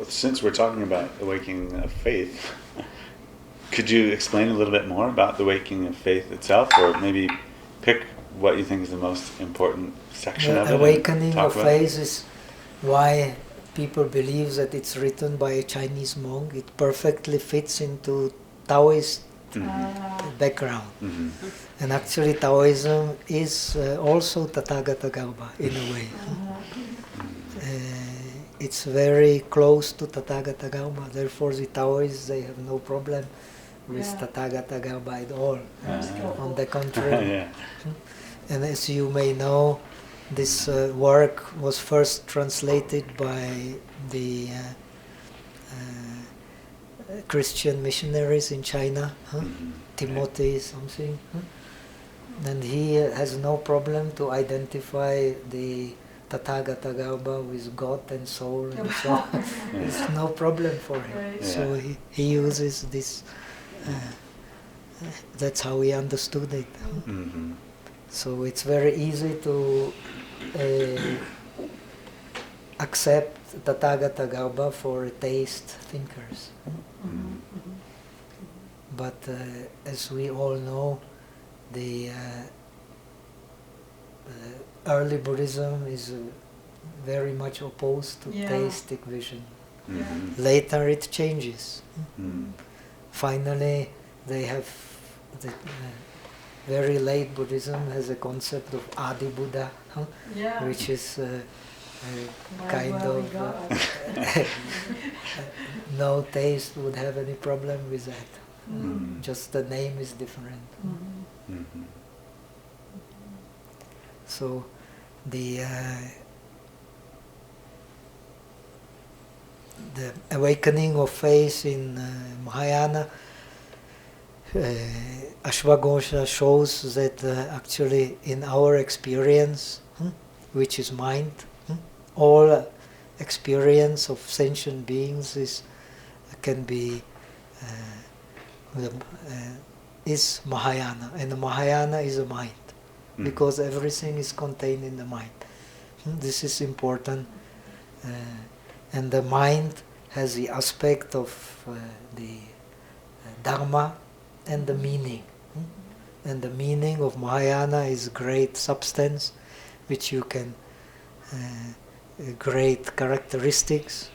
since we're talking about awakening of faith, could you explain a little bit more about the awakening of faith itself, or maybe pick what you think is the most important section of it? The awakening of faith is why people believe that it's written by a Chinese monk. It perfectly fits into Taoist background. And actually Taoism is also Tathagata Garbha in a way. It's very close to Tathagata Garbha, therefore the Taoists, they have no problem with Tathagata Garbha at all. On the contrary. And as you may know, this work was first translated by the Christian missionaries in China, Timothy something, and he has no problem to identify the Tathagata Garbha with God and soul and so on. It's no problem for him. So he uses this, that's how he understood it. So it's very easy to accept Tathagata Garbha for taste thinkers. But as we all know, the early Buddhism is very much opposed to theistic vision. Later it changes. Finally, they have the very late Buddhism has a concept of Adi Buddha, which is kind of no taste would have any problem with that. Just the name is different. So the awakening of faith in Mahayana, Ashwagosha shows that actually in our experience, which is mind, all experience of sentient beings can be is Mahayana, and the Mahayana is a mind, because everything is contained in the mind. This is important, and the mind has the aspect of the Dharma and the meaning. And the meaning of Mahayana is great substance, which you can, great characteristics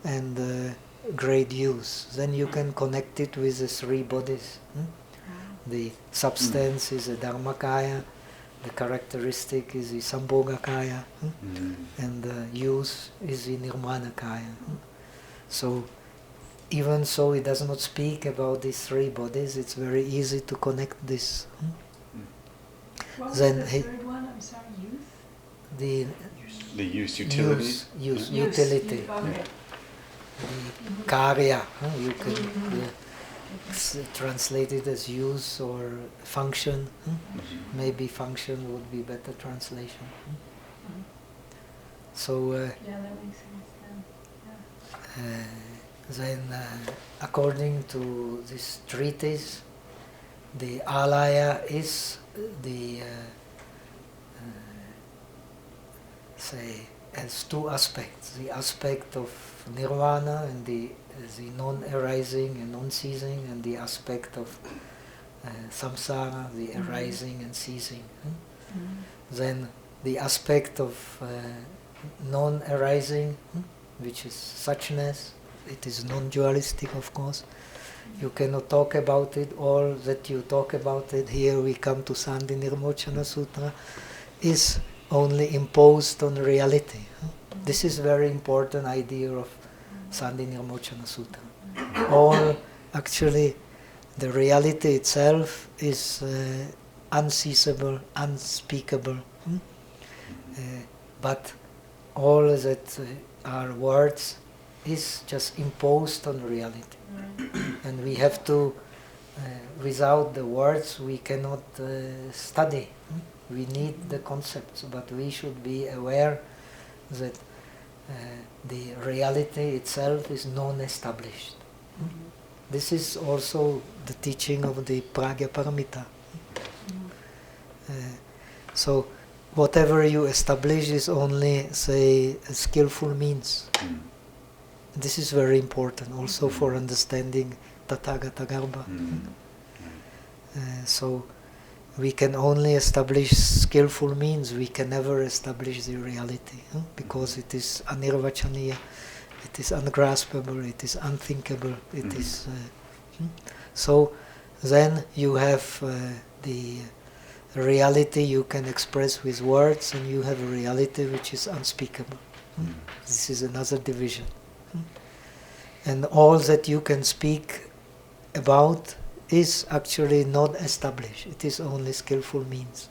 and great use. Then you can connect it with the three bodies. The substance is the Dharmakaya, the characteristic is the Sambhogakaya, and the use is the Nirmanakaya. So even so it does not speak about these three bodies, it's very easy to connect this. What was Then the third one? I'm sorry, youth? The use, utility. Use, utility. Okay. The karya, you can translate it as use or function. Maybe function would be better translation. So Yeah, that makes sense. then according to this treatise, the alaya is the say has two aspects: the aspect of nirvana and the non-arising and non-ceasing, and the aspect of samsara, the arising and ceasing. Then the aspect of non-arising, which is suchness, it is non-dualistic, of course. You cannot talk about it. All that you talk about it, here we come to Sandhi Nirmochana Sutra, is only imposed on reality. This is very important idea of Sandhi Nirmochana Sutra. All, actually, the reality itself is unceasable, unspeakable. But all that are words is just imposed on reality. And we have to, without the words we cannot study. We need the concepts, but we should be aware that the reality itself is non-established. This is also the teaching of the Pragya Paramita. So whatever you establish is only, say, a skillful means. This is very important also for understanding Tathagata Garbha. So we can only establish skillful means, we can never establish the reality, because it is anirvachaniya, it is ungraspable, it is unthinkable, it is... So then you have the reality you can express with words, and you have a reality which is unspeakable. This is another division. And all that you can speak about is actually not established. It is only skillful means.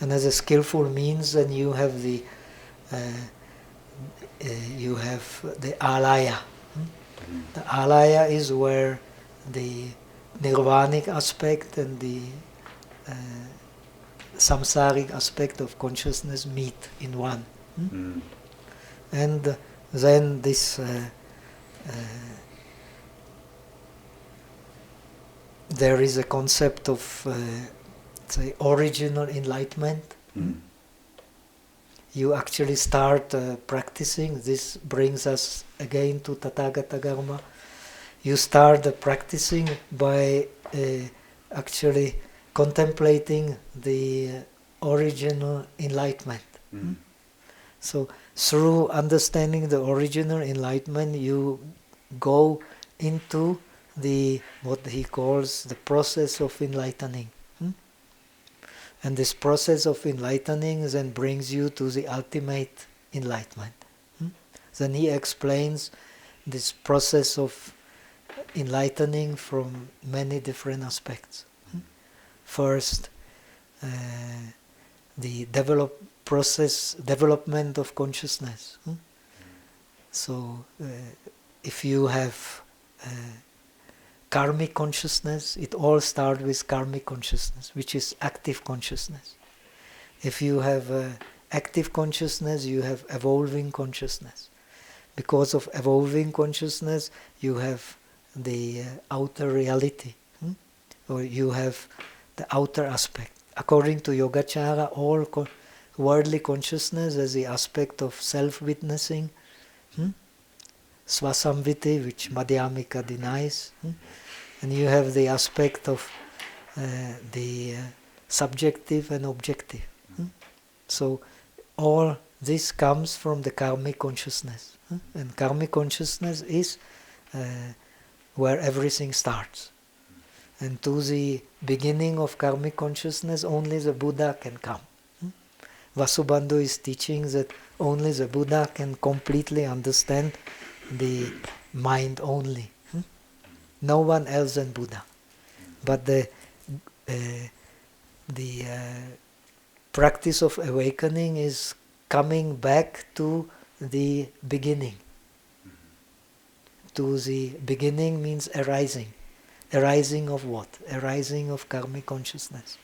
And as a skillful means, then you have the alaya. The alaya is where the nirvanic aspect and the samsaric aspect of consciousness meet in one. And then this there is a concept of say original enlightenment. You actually start practicing. This brings us again to Tathagata Karma. You start practicing by actually contemplating the original enlightenment. So through understanding the original enlightenment, you go into the what he calls the process of enlightening. And this process of enlightening then brings you to the ultimate enlightenment. Then he explains this process of enlightening from many different aspects. First, the development of consciousness. So, if you have karmic consciousness, it all starts with karmic consciousness, which is active consciousness. If you have active consciousness, you have evolving consciousness. Because of evolving consciousness, you have the outer reality, or you have the outer aspect. According to Yogacara, all worldly consciousness is the aspect of self-witnessing, swasamviti, which Madhyamika denies, and you have the aspect of the subjective and objective. So all this comes from the karmic consciousness, and karmic consciousness is where everything starts. And to the beginning of karmic consciousness, only the Buddha can come. Vasubandhu is teaching that only the Buddha can completely understand the mind only. No one else than Buddha. But the practice of awakening is coming back to the beginning. To the beginning means arising. Arising of what? Arising of karmic consciousness.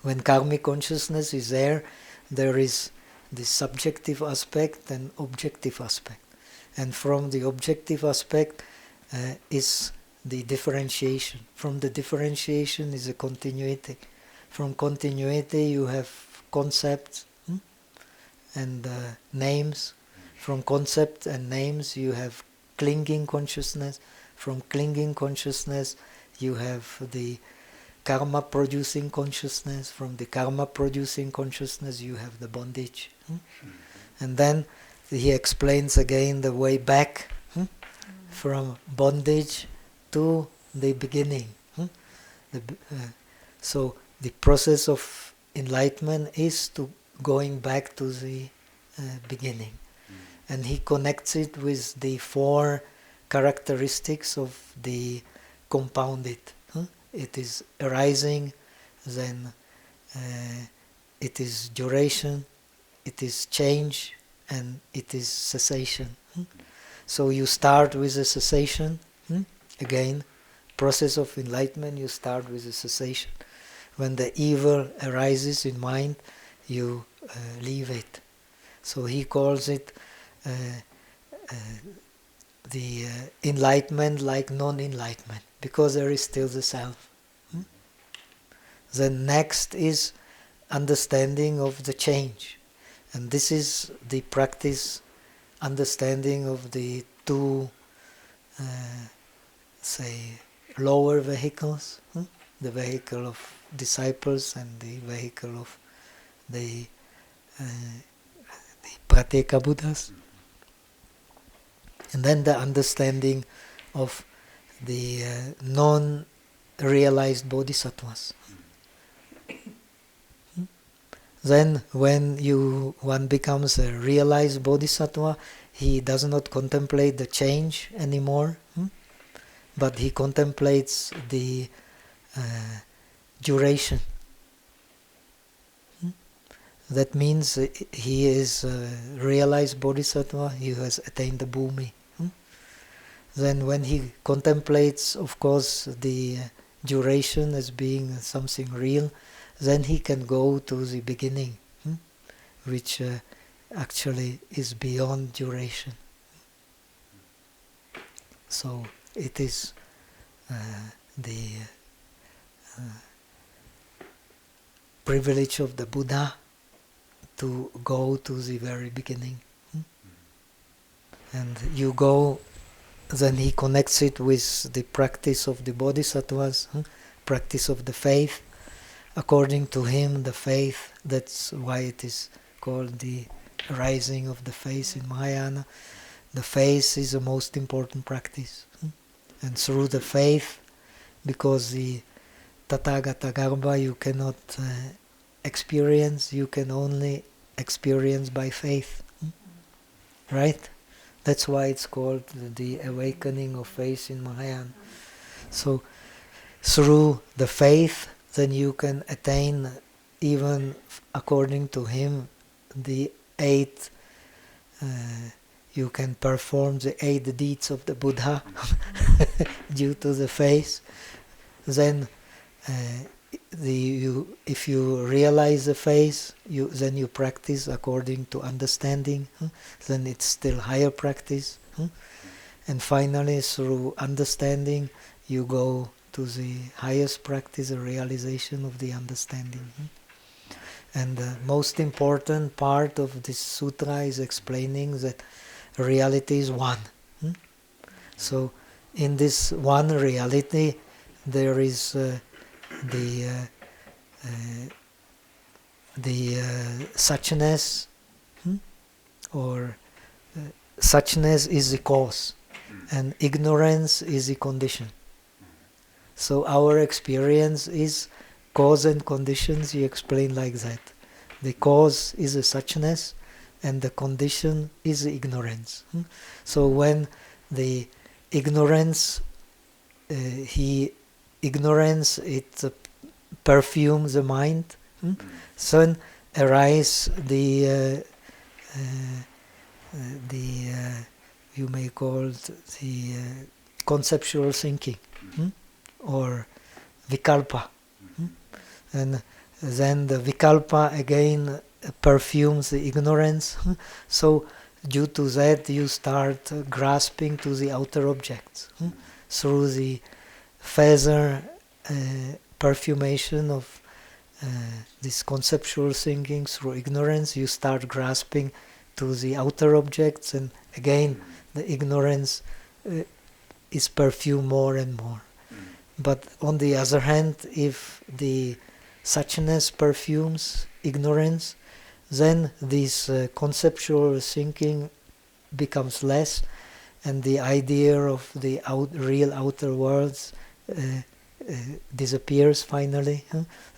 When karmic consciousness is there, there is the subjective aspect and objective aspect. And from the objective aspect is the differentiation. From the differentiation is a continuity. From continuity you have concepts and names. From concepts and names you have clinging consciousness. From clinging consciousness you have the karma producing consciousness. From the karma producing consciousness you have the bondage. And then he explains again the way back from bondage to the beginning. So the process of enlightenment is to going back to the beginning. And he connects it with the four characteristics of the compounded. It is arising, then it is duration, it is change, and it is cessation. So you start with a cessation. Again, process of enlightenment, you start with a cessation. When the evil arises in mind, you leave it. So he calls it the enlightenment like non-enlightenment, because there is still the self. Then next is understanding of the change. And this is the practice understanding of the two, say, lower vehicles, the vehicle of disciples and the vehicle of the Pratyeka Buddhas. And then the understanding of the non-realized bodhisattvas. Then when one becomes a realized bodhisattva, he does not contemplate the change anymore, but he contemplates the duration. That means he is a realized bodhisattva, he has attained the bhumi. Then when he contemplates, of course, the duration as being something real, then he can go to the beginning, which actually is beyond duration. So it is the privilege of the Buddha to go to the very beginning. And you go, then he connects it with the practice of the bodhisattvas, practice of the faith. According to him, the faith, that's why it is called the rising of the faith in Mahayana. The faith is the most important practice. And through the faith, because the Tathagata Garbha you cannot experience, you can only experience by faith. Right? That's why it's called the awakening of faith in Mahayana. So, through the faith, then you can attain, even according to him, the 8, you can perform the 8 deeds of the Buddha due to the faith. Then if you realize the faith, then you practice according to understanding, then it's still higher practice. And finally, through understanding, you go to the highest practice, the realization of the understanding. And the most important part of this sutra is explaining that reality is one. So in this one reality, there is the suchness, or suchness is the cause, and ignorance is the condition. So our experience is cause and conditions, you explain like that. The cause is the suchness, and the condition is the ignorance. So when the ignorance, ignorance, it perfumes the mind, then arise the you may call it the conceptual thinking, or vikalpa. And then the vikalpa again perfumes the ignorance. So due to that you start grasping to the outer objects. Through the further perfumation of this conceptual thinking, through ignorance you start grasping to the outer objects, and again the ignorance is perfumed more and more. But on the other hand, if the suchness perfumes ignorance, then this conceptual thinking becomes less, and the idea of the real outer worlds disappears finally.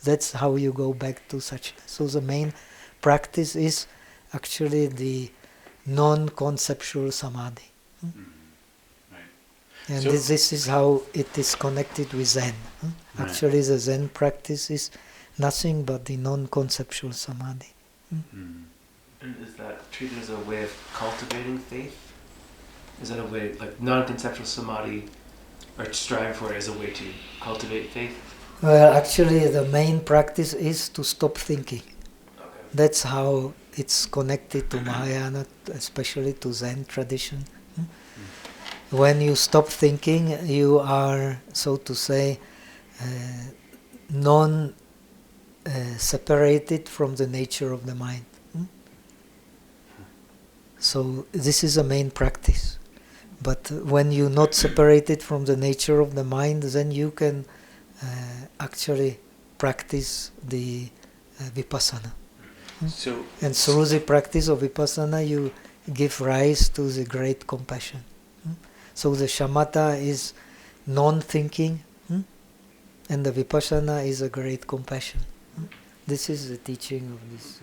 That's how you go back to suchness. So the main practice is actually the non-conceptual samadhi. And so this is how it is connected with Zen. Actually the Zen practice is nothing but the non-conceptual samadhi. And is that treated as a way of cultivating faith? Is that a way, like non-conceptual samadhi, or striving for it as a way to cultivate faith? Well, actually the main practice is to stop thinking. Okay. That's how it's connected to Mahayana, especially to Zen tradition. When you stop thinking, you are, so to say, separated from the nature of the mind. So this is a main practice. But when you not separate it from the nature of the mind, then you can actually practice the vipassana. So, And through the practice of vipassana, you give rise to the great compassion. So the shamatha is non-thinking, and the vipassana is a great compassion. This is the teaching of this.